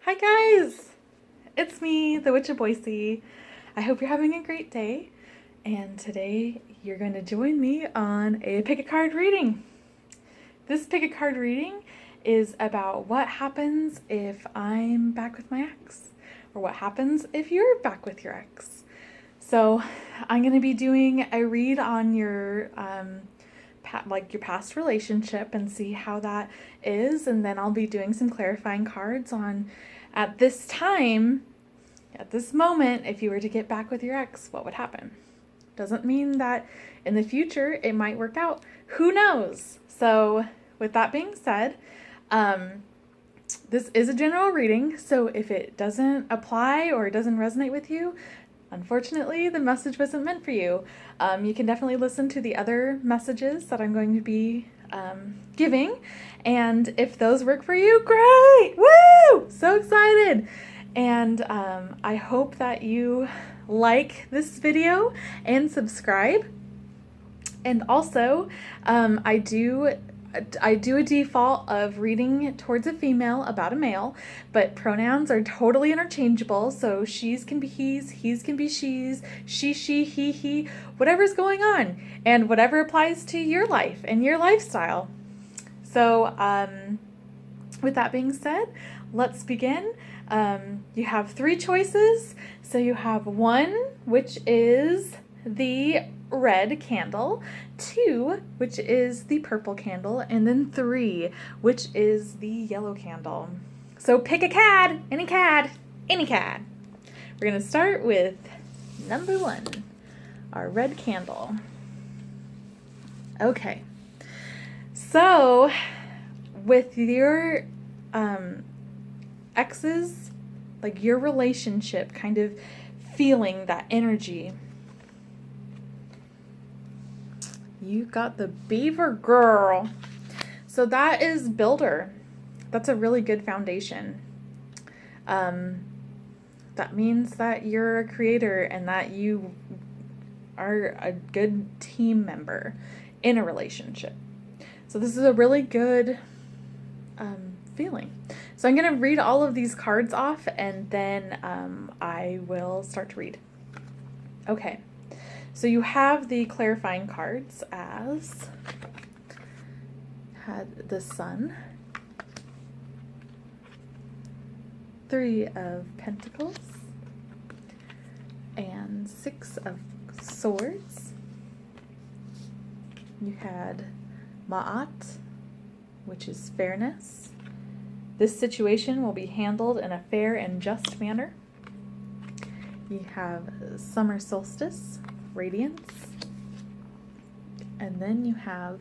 Hi guys! It's me, the Witch of Boise. I hope you're having a great day. And today you're going to join me on a pick a card reading. This pick a card reading is about what happens if I'm back with my ex, or what happens if you're back with your ex. So I'm going to be doing a read on your your past relationship and see how that is, and then I'll be doing some clarifying cards on at this time, at this moment, if you were to get back with your ex, what would happen. Doesn't mean that in the future it might work out. Who knows? So with that being said, this is a general reading, so if it doesn't apply or it doesn't resonate with you, unfortunately, the message wasn't meant for you. You can definitely listen to the other messages that I'm going to be giving, and if those work for you, great! Woo! So excited! And I hope that you like this video and subscribe. And also, I do a default of reading towards a female about a male, but pronouns are totally interchangeable. So she's can be he's can be she's, she, he, whatever's going on, and whatever applies to your life and your lifestyle. So with that being said, let's begin. You have three choices. So you have one, which is the red candle, 2, which is the purple candle, and then 3, which is the yellow candle. So pick a card, any card, any card. We're going to start with number 1, our red candle. Okay, so with your exes, like your relationship, kind of feeling that energy, you got the beaver girl. So that is builder. That's a really good foundation. That means that you're a creator and that you are a good team member in a relationship. So this is a really good feeling. So I'm going to read all of these cards off, and then I will start to read. Okay. So you have the clarifying cards as had the Sun, 3 of Pentacles, and 6 of Swords. You had Ma'at, which is fairness. This situation will be handled in a fair and just manner. You have Summer Solstice, Radiance. And then you have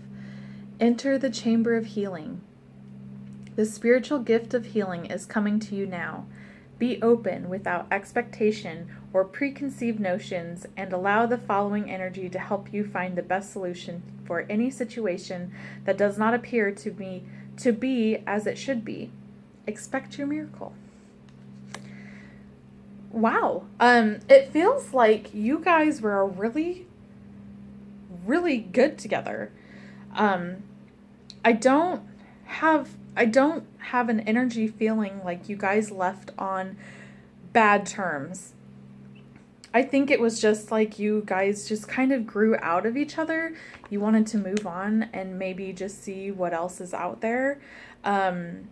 Enter the Chamber of Healing. The spiritual gift of healing is coming to you now. Be open without expectation or preconceived notions, and allow the following energy to help you find the best solution for any situation that does not appear to be as it should be. Expect your miracle. Wow. It feels like you guys were really, really good together. I don't have an energy feeling like you guys left on bad terms. I think it was just like you guys just kind of grew out of each other. You wanted to move on and maybe just see what else is out there. And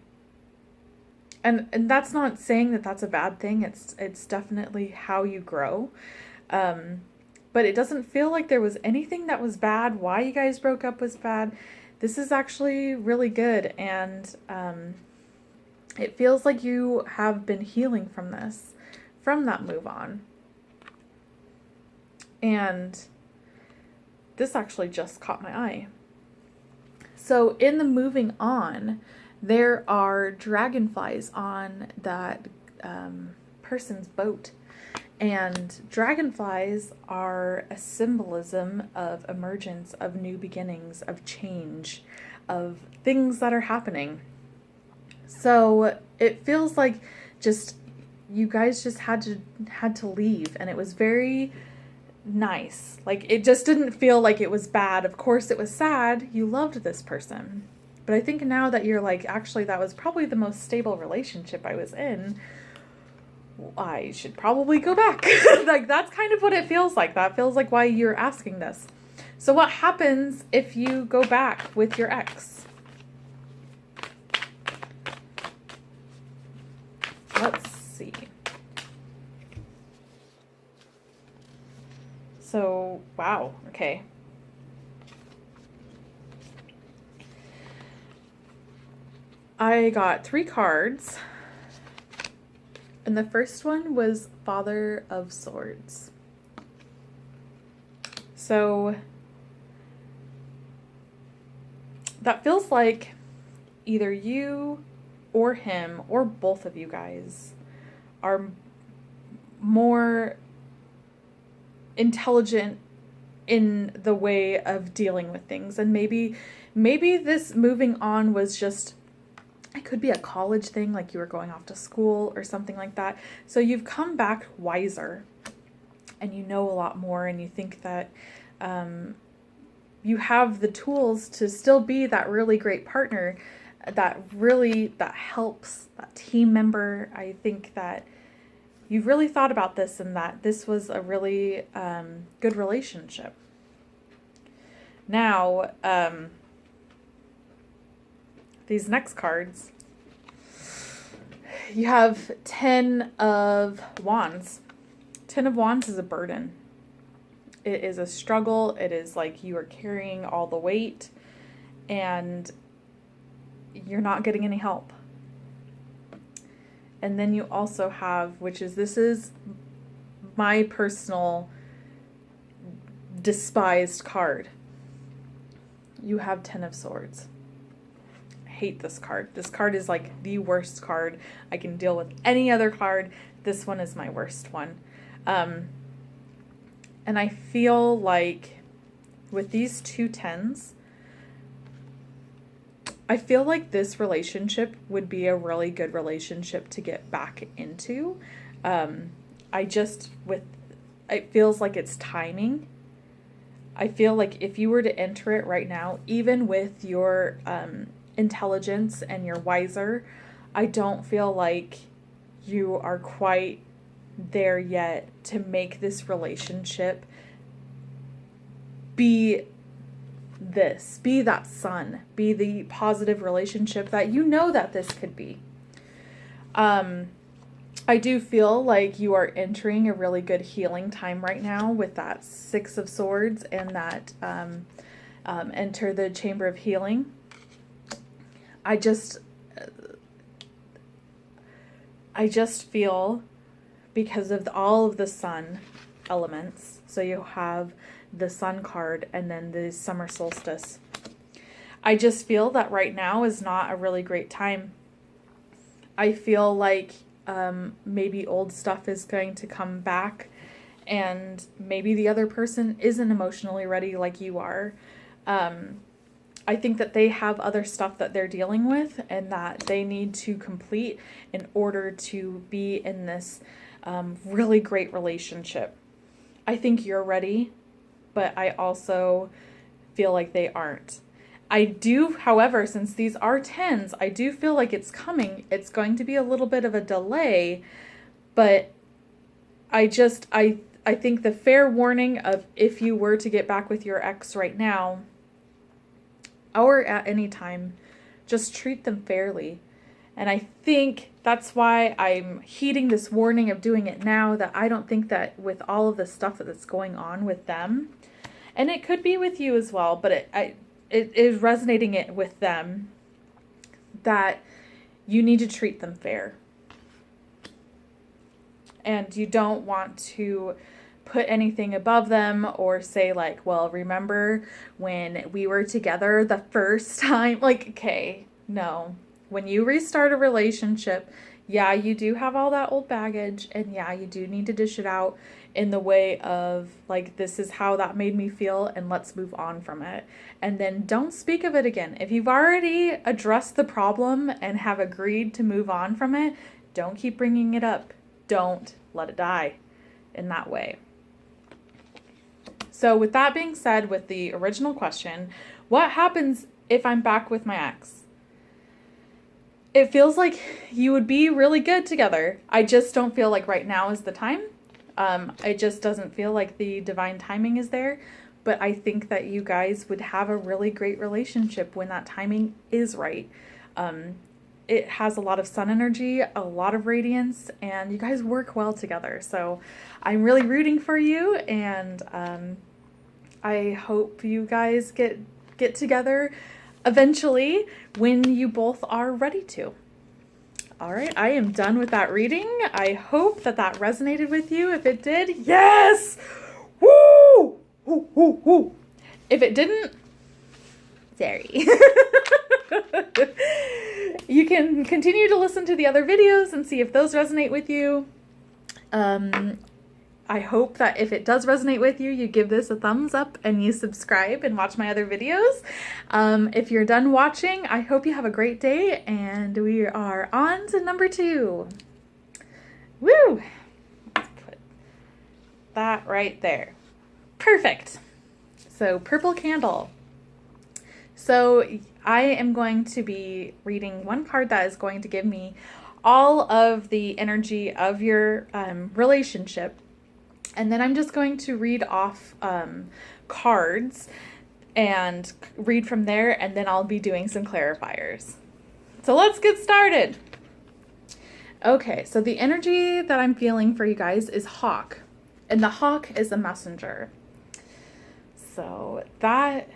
that's not saying that that's a bad thing. It's definitely how you grow. But it doesn't feel like there was anything that was bad. Why you guys broke up was bad. This is actually really good. And it feels like you have been healing from this, from that move on. And this actually just caught my eye. So in the moving on, there are dragonflies on that person's boat. And dragonflies are a symbolism of emergence, of new beginnings, of change, of things that are happening. So it feels like just you guys just had to leave, and it was very nice. Like, it just didn't feel like it was bad. Of course it was sad. You loved this person. But I think now that you're like, actually, that was probably the most stable relationship I was in, I should probably go back. Like, that's kind of what it feels like. That feels like why you're asking this. So what happens if you go back with your ex? Let's see. So, wow, okay. I got 3 cards. And the first one was Father of Swords. So that feels like either you or him or both of you guys are more intelligent in the way of dealing with things. And maybe this moving on was just, it could be a college thing, like you were going off to school or something like that. So you've come back wiser and you know a lot more, and you think that you have the tools to still be that really great partner that helps, that team member. I think that you've really thought about this and that this was a really good relationship. Now, these next cards, you have 10 of Wands. 10 of Wands is a burden. It is a struggle. It is like you are carrying all the weight and you're not getting any help. And then you also have, this is my personal despised card. You have 10 of Swords. I hate this card. This card is like the worst card. I can deal with any other card. This one is my worst one. And I feel like with these 2 10s, I feel like this relationship would be a really good relationship to get back into. It feels like it's timing. I feel like if you were to enter it right now, even with your intelligence and you're wiser, I don't feel like you are quite there yet to make this relationship be that sun, be the positive relationship that you know that this could be. I do feel like you are entering a really good healing time right now with that 6 of Swords and that enter the Chamber of Healing. I just feel, because of all of the sun elements, so you have the sun card and then the summer solstice, I just feel that right now is not a really great time. I feel like maybe old stuff is going to come back, and maybe the other person isn't emotionally ready like you are. I think that they have other stuff that they're dealing with and that they need to complete in order to be in this really great relationship. I think you're ready, but I also feel like they aren't. I do, however, since these are 10s, I do feel like it's coming. It's going to be a little bit of a delay, but I think the fair warning of, if you were to get back with your ex right now, or at any time, just treat them fairly. And I think that's why I'm heeding this warning of doing it now, that I don't think that with all of the stuff that's going on with them, and it could be with you as well, but it is resonating it with them, that you need to treat them fair. And you don't want to put anything above them or say like, well, remember when we were together the first time? Like, okay, no. When you restart a relationship, yeah, you do have all that old baggage, and yeah, you do need to dish it out in the way of like, this is how that made me feel, and let's move on from it. And then don't speak of it again. If you've already addressed the problem and have agreed to move on from it, don't keep bringing it up. Don't let it die in that way. So with that being said, with the original question, what happens if I'm back with my ex. It feels like you would be really good together. I just don't feel like right now is the time. It just doesn't feel like the divine timing is there. But I think that you guys would have a really great relationship when that timing is right. It has a lot of sun energy, a lot of radiance, and you guys work well together. So I'm really rooting for you, and I hope you guys get together eventually when you both are ready to. All right, I am done with that reading. I hope that that resonated with you. If it did, yes! Woo! Woo, woo, woo. If it didn't, sorry. You can continue to listen to the other videos and see if those resonate with you. I hope that if it does resonate with you, you give this a thumbs up and you subscribe and watch my other videos. If you're done watching, I hope you have a great day, and we are on to number 2. Woo! Let's put that right there. Perfect. So, purple candle. So, I am going to be reading one card that is going to give me all of the energy of your relationship. And then I'm just going to read off cards and read from there, and then I'll be doing some clarifiers. So let's get started. Okay, so the energy that I'm feeling for you guys is hawk, and the hawk is a messenger. So that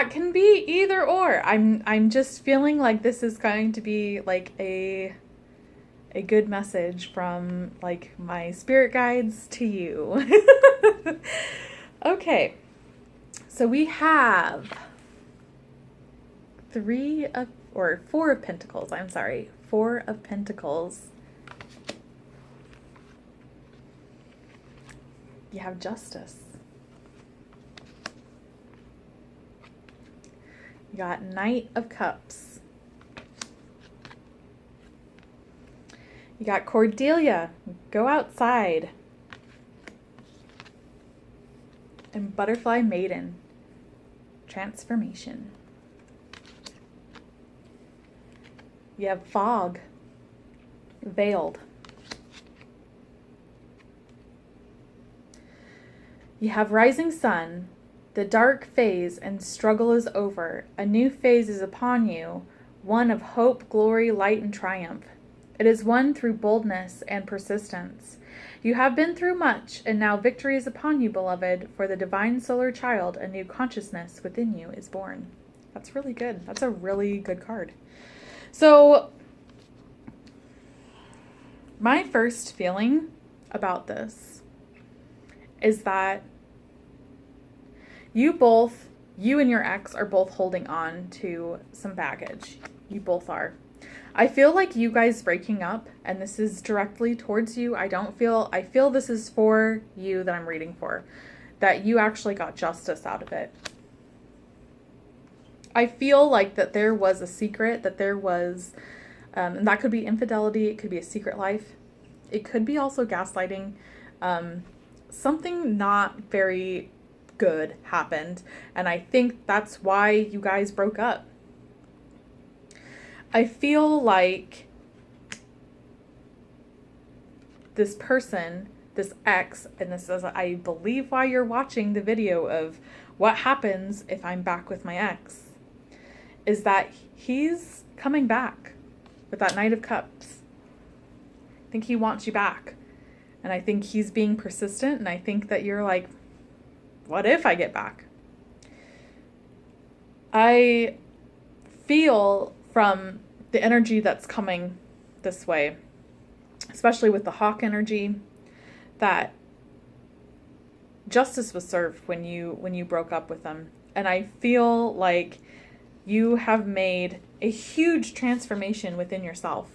can be either or. I'm just feeling like this is going to be like a good message from like my spirit guides to you. Okay, so we have 4 of Pentacles. I'm sorry, 4 of Pentacles. You have Justice. You got Knight of Cups. You got Cordelia, go outside. And Butterfly Maiden, transformation. You have Fog, veiled. You have Rising Sun, the dark phase and struggle is over. A new phase is upon you, one of hope, glory, light, and triumph. It is won through boldness and persistence. You have been through much, and now victory is upon you, beloved, for the divine solar child, a new consciousness within you is born. That's really good. That's a really good card. So, my first feeling about this is that you and your ex are both holding on to some baggage. You both are. I feel like you guys breaking up, and this is directly towards you. I feel this is for you that I'm reading for, that you actually got justice out of it. I feel like that there was a secret, that there was, and that could be infidelity, it could be a secret life, it could be also gaslighting. Something not very good happened, and I think that's why you guys broke up. I feel like this person, this ex, and this is, I believe, why you're watching the video of what happens if I'm back with my ex, is that he's coming back with that Knight of Cups. I think he wants you back. And I think he's being persistent, and I think that you're like, what if I get back? I feel from the energy that's coming this way, especially with the hawk energy, that justice was served when you broke up with them. And I feel like you have made a huge transformation within yourself.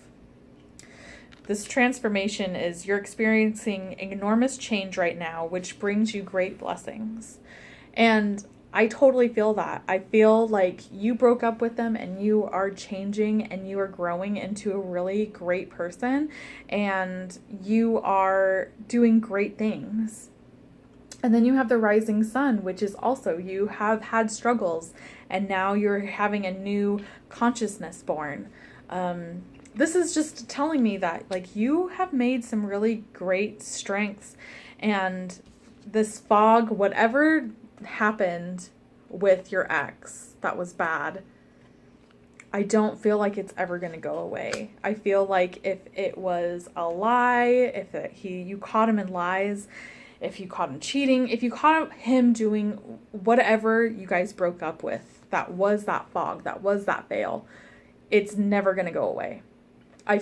This transformation is you're experiencing enormous change right now, which brings you great blessings. And I totally feel that. I feel like you broke up with them and you are changing and you are growing into a really great person and you are doing great things. And then you have the rising sun, which is also, you have had struggles and now you're having a new consciousness born. This is just telling me that like you have made some really great strengths, and this fog, whatever happened with your ex that was bad, I don't feel like it's ever going to go away. I feel like if it was a lie, you caught him in lies, if you caught him cheating, if you caught him doing whatever you guys broke up with, that was that fog, that was that veil, it's never going to go away. I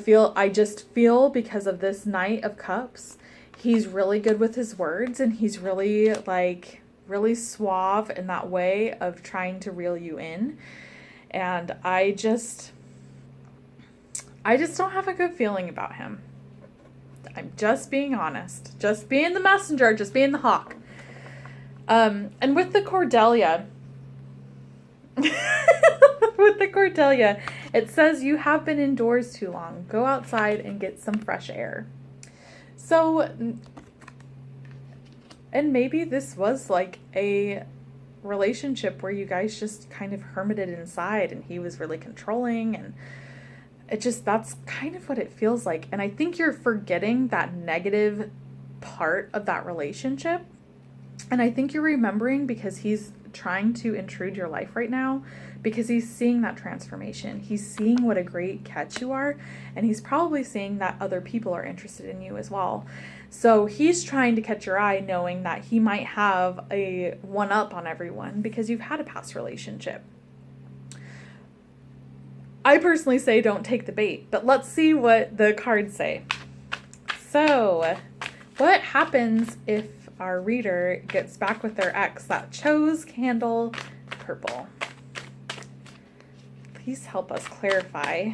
just feel because of this Knight of Cups, he's really good with his words, and he's really really suave in that way of trying to reel you in. And I just don't have a good feeling about him. I'm just being honest. Just being the messenger, just being the hawk. And with the Cordelia, it says you have been indoors too long. Go outside and get some fresh air. So, and maybe this was like a relationship where you guys just kind of hermited inside and he was really controlling, and that's kind of what it feels like. And I think you're forgetting that negative part of that relationship, and I think you're remembering because he's trying to intrude your life right now, because he's seeing that transformation. He's seeing what a great catch you are, and he's probably seeing that other people are interested in you as well. So he's trying to catch your eye, knowing that he might have a one-up on everyone because you've had a past relationship. I personally say don't take the bait, but let's see what the cards say. So, what happens if our reader gets back with their ex that chose candle purple? Please help us clarify.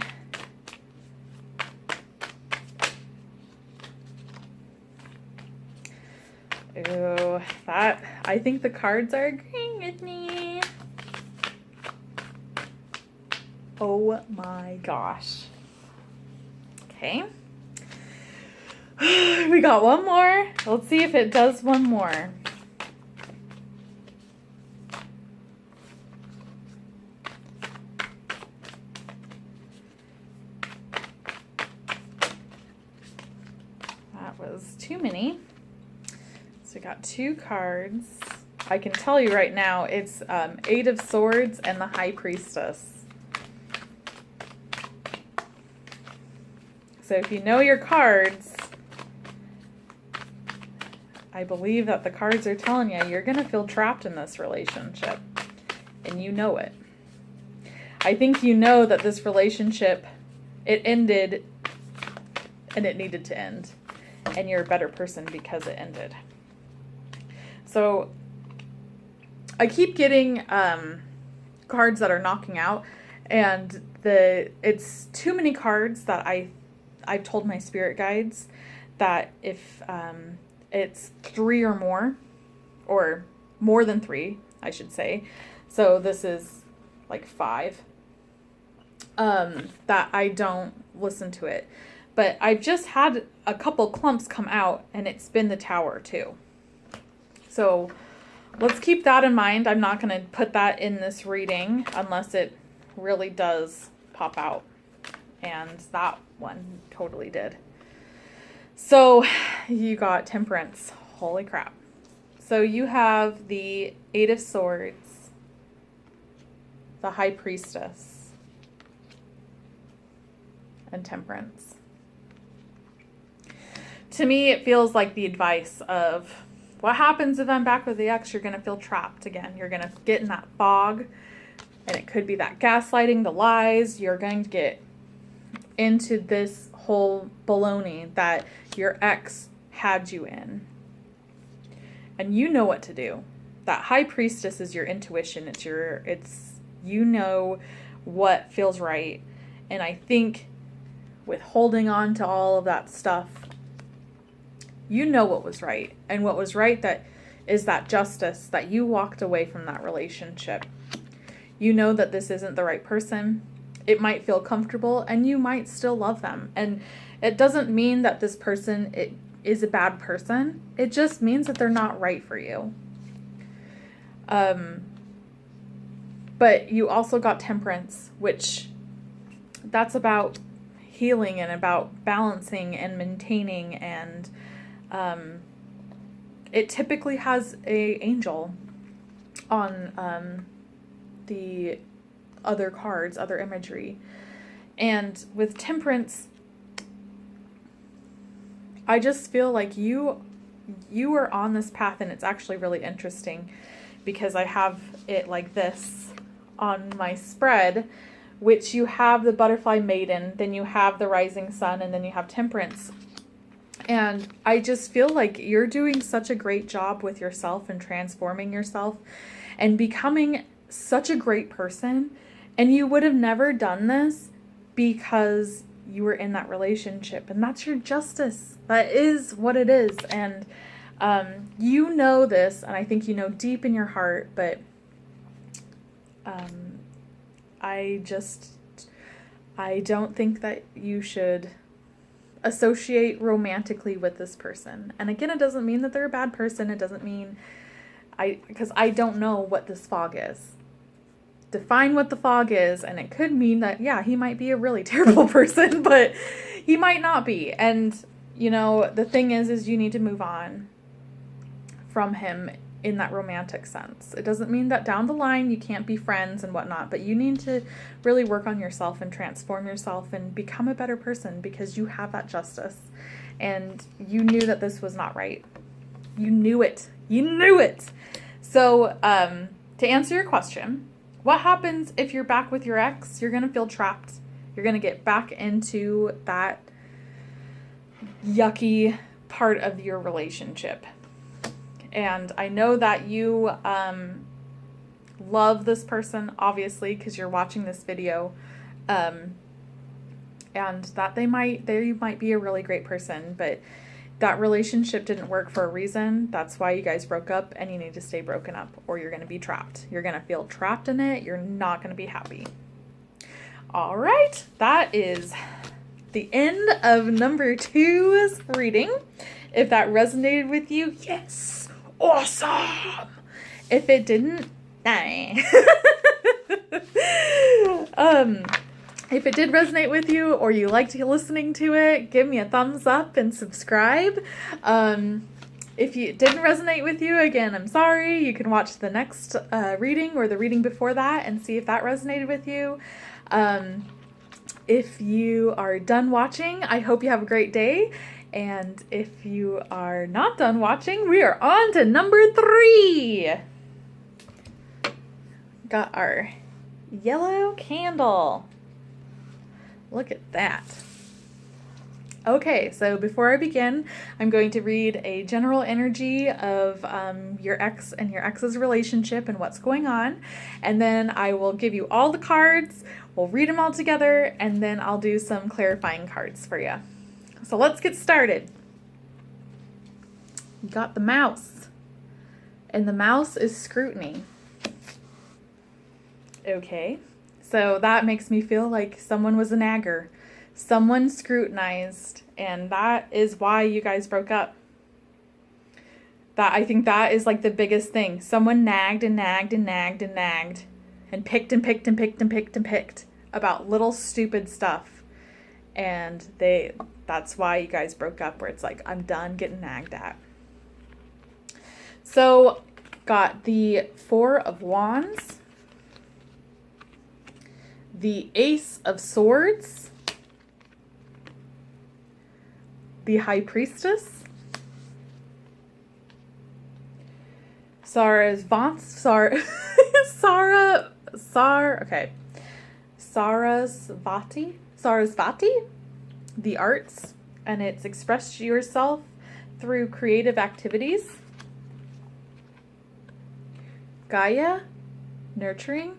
Ooh, I think the cards are agreeing with me. Oh my gosh. Okay. We got one more. Let's see if it does one more. That was too many. So we got two cards. I can tell you right now, it's Eight of Swords and the High Priestess. So if you know your cards, I believe that the cards are telling you you're going to feel trapped in this relationship, and you know it. I think you know that this relationship, it ended and it needed to end, and you're a better person because it ended. So I keep getting cards that are knocking out, and it's too many cards that I've told my spirit guides that if it's 3 or more than 3, I should say. So this is like 5, that I don't listen to it. But I've just had a couple clumps come out, and it's been the Tower too. So let's keep that in mind. I'm not going to put that in this reading unless it really does pop out. And that one totally did. So you got Temperance. Holy crap. So you have the Eight of Swords, the High Priestess, and Temperance. To me, it feels like the advice of what happens if I'm back with the ex. You're going to feel trapped again. You're going to get in that fog, and it could be that gaslighting, the lies. You're going to get into this whole baloney that your ex had you in. And you know what to do. That High Priestess is your intuition. It's you know what feels right. And I think with holding on to all of that stuff, you know what was right. And what was right that is that justice, that you walked away from that relationship. You know that this isn't the right person. It might feel comfortable, and you might still love them. And it doesn't mean that this person, is a bad person. It just means that they're not right for you. But you also got Temperance, which that's about healing and about balancing and maintaining, and it typically has a angel on the other cards, other imagery. And with Temperance, I just feel like you are on this path, and it's actually really interesting because I have it like this on my spread, which you have the butterfly maiden, then you have the rising sun, and then you have Temperance. And I just feel like you're doing such a great job with yourself and transforming yourself and becoming such a great person. And you would have never done this because you were in that relationship, and that's your justice. That is what it is. And you know this, and I think you know deep in your heart, but I don't think that you should associate romantically with this person. And again, it doesn't mean that they're a bad person. It doesn't mean because I don't know what this fog is. Define what the fog is, and it could mean that, yeah, he might be a really terrible person, but he might not be. And, you know, the thing is you need to move on from him in that romantic sense. It doesn't mean that down the line you can't be friends and whatnot, but you need to really work on yourself and transform yourself and become a better person because you have that justice. And you knew that this was not right. You knew it. You knew it. So, to answer your question, what happens if you're back with your ex? You're going to feel trapped. You're going to get back into that yucky part of your relationship. And I know that you love this person, obviously, because you're watching this video. And that they might be a really great person, but that relationship didn't work for a reason. That's why you guys broke up, and you need to stay broken up, or you're going to be trapped. You're going to feel trapped in it. You're not going to be happy. All right, that is the end of number 2's reading. If that resonated with you, yes, awesome. If it didn't, nah. If it did resonate with you, or you liked listening to it, give me a thumbs up and subscribe. If it didn't resonate with you, again, I'm sorry. You can watch the next reading or the reading before that and see if that resonated with you. If you are done watching, I hope you have a great day. And if you are not done watching, we are on to number 3. Got our yellow candle. Look at that. Okay, so before I begin, I'm going to read a general energy of your ex and your ex's relationship and what's going on. And then I will give you all the cards, we'll read them all together, and then I'll do some clarifying cards for you. So let's get started. You got the mouse, and the mouse is scrutiny. Okay, so that makes me feel like someone was a nagger. Someone scrutinized, and that is why you guys broke up. I think that is like the biggest thing. Someone nagged and nagged and nagged and nagged and picked and picked and picked and picked and picked about little stupid stuff. And that's why you guys broke up, where it's like, I'm done getting nagged at. So, got the 4 of Wands, the Ace of Swords, the High Priestess, Sarasvati, the arts, and it's express yourself through creative activities. Gaia, nurturing.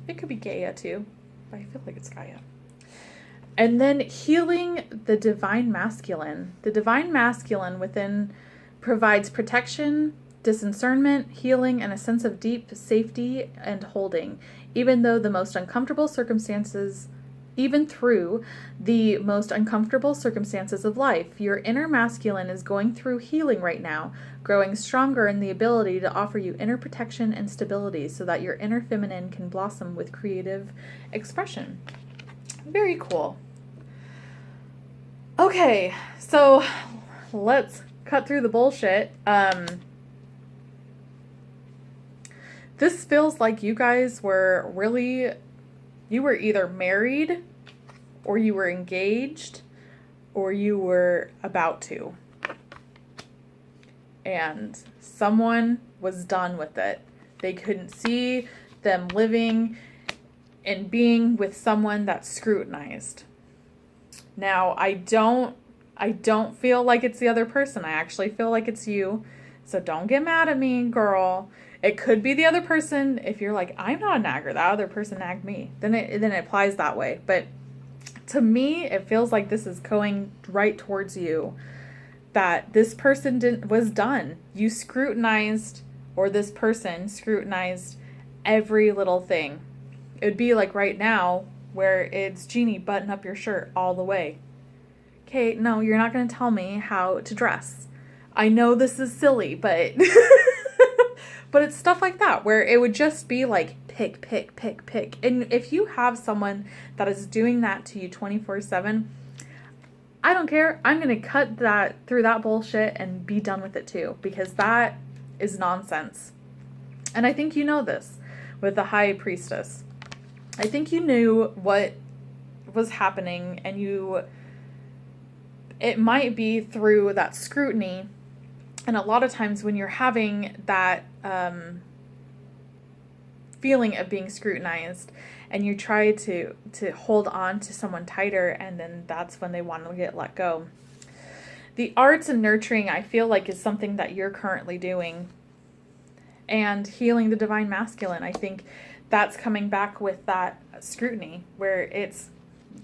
It could be Gaia too, but I feel like it's Gaia. And then healing, the divine masculine. The divine masculine within provides protection, discernment, healing, and a sense of deep safety and holding, even though the most uncomfortable circumstances even through the most uncomfortable circumstances of life. Your inner masculine is going through healing right now, growing stronger in the ability to offer you inner protection and stability so that your inner feminine can blossom with creative expression. Very cool. Okay, so let's cut through the bullshit. This feels like you guys were really, you were either married or you were engaged or you were about to. And someone was done with it. They couldn't see them living and being with someone that's scrutinized. Now, I don't feel like it's the other person. I actually feel like it's you. So don't get mad at me, girl. It could be the other person. If you're like, I'm not a nagger, that other person nagged me, then it applies that way. But to me, it feels like this is going right towards you. That this person was done. You scrutinized, or this person scrutinized every little thing. It would be like right now where it's, Jeannie, button up your shirt all the way. Okay, no, you're not going to tell me how to dress. I know this is silly, but but it's stuff like that where it would just be like pick. And if you have someone that is doing that to you 24/7, I don't care. I'm going to cut that through that bullshit and be done with it too, because that is nonsense. And I think you know this with the High Priestess. I think you knew what was happening, and it might be through that scrutiny. And a lot of times when you're having that feeling of being scrutinized and you try to hold on to someone tighter, and then that's when they want to get let go. The arts and nurturing, I feel like, is something that you're currently doing. And healing the divine masculine, I think that's coming back with that scrutiny where it's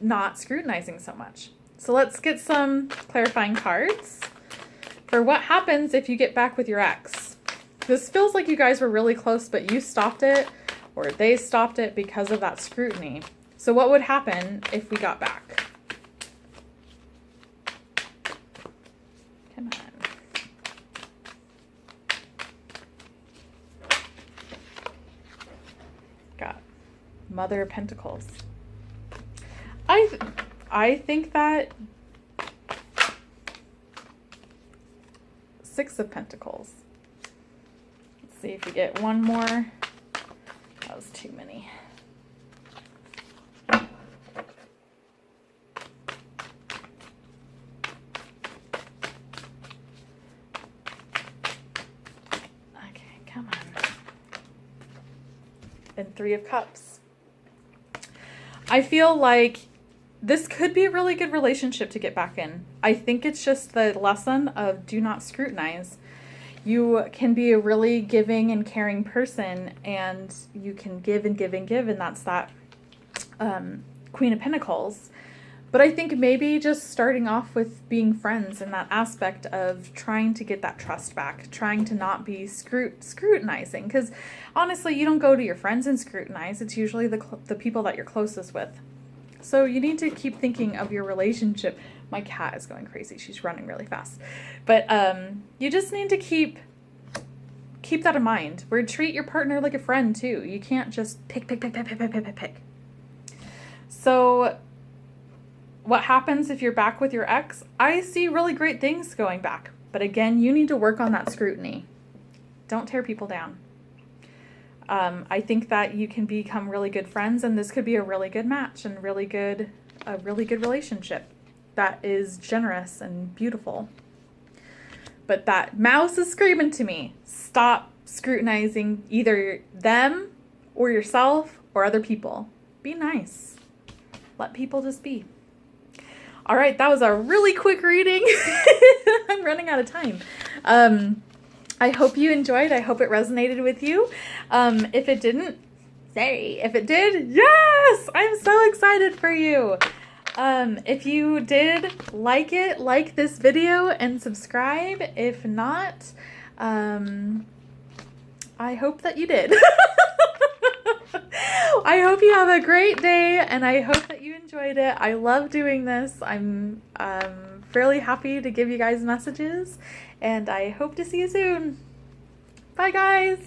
not scrutinizing so much. So let's get some clarifying cards for what happens if you get back with your ex. This feels like you guys were really close, but you stopped it, or they stopped it because of that scrutiny. So what would happen if we got back? Come on. Got Mother of Pentacles. I think that Six of Pentacles. Let's see if we get one more. That was too many. Okay, come on. And Three of Cups. I feel like this could be a really good relationship to get back in. I think it's just the lesson of do not scrutinize. You can be a really giving and caring person, and you can give and give and give, and that's that Queen of Pentacles. But I think maybe just starting off with being friends in that aspect of trying to get that trust back, trying to not be scrutinizing. Because honestly, you don't go to your friends and scrutinize. It's usually the people that you're closest with. So you need to keep thinking of your relationship. My cat is going crazy. She's running really fast. But you just need to keep that in mind. Where treat your partner like a friend too. You can't just pick. So what happens if you're back with your ex? I see really great things going back. But again, you need to work on that scrutiny. Don't tear people down. I think that you can become really good friends, and this could be a really good match and a really good relationship that is generous and beautiful. But that mouse is screaming to me, stop scrutinizing either them or yourself or other people. Be nice. Let people just be. All right, that was a really quick reading. I'm running out of time. I hope you enjoyed. I hope it resonated with you. If it didn't, say. If it did, yes! I'm so excited for you. If you did like this video and subscribe. If not, I hope that you did. I hope you have a great day, and I hope that you enjoy. enjoyed it. I love doing this. I'm fairly happy to give you guys messages, and I hope to see you soon. Bye, guys.